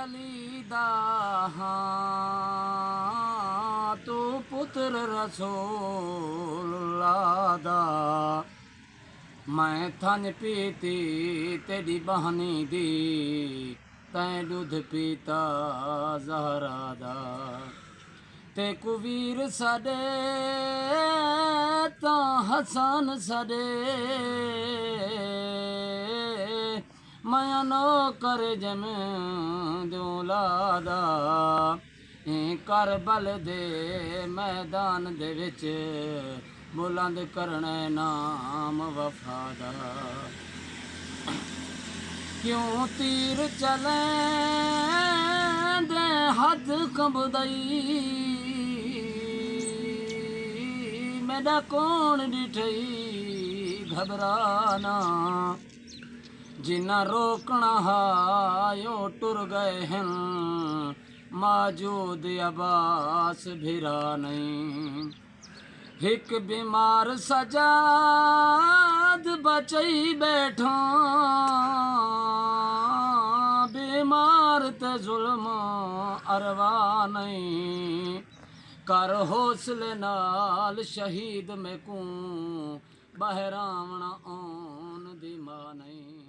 अली दा तू पुत्र रसूलुल्लाह दा मैं थन पीती तेरी बहनी दी तैं दूध पीता ज़हरा दा ते कुवीर सडे ता हसन सडे मैं नौकर जम दूलादा करबल दे मैदान दे विच बुलंद करने नाम वफादा क्यों तीर चले दे हद कंबदई मेरा कौन डिठई घबराना जिन्ना रोकना हायो टुर गए हैं मौजूद अब्बास भिरा नहीं हिक बीमार सजाद बचई बैठा बीमार ते जुल्म अरवा नहीं कर हौसले नाल शहीद में को बहरावना ओन दी मां नहीं।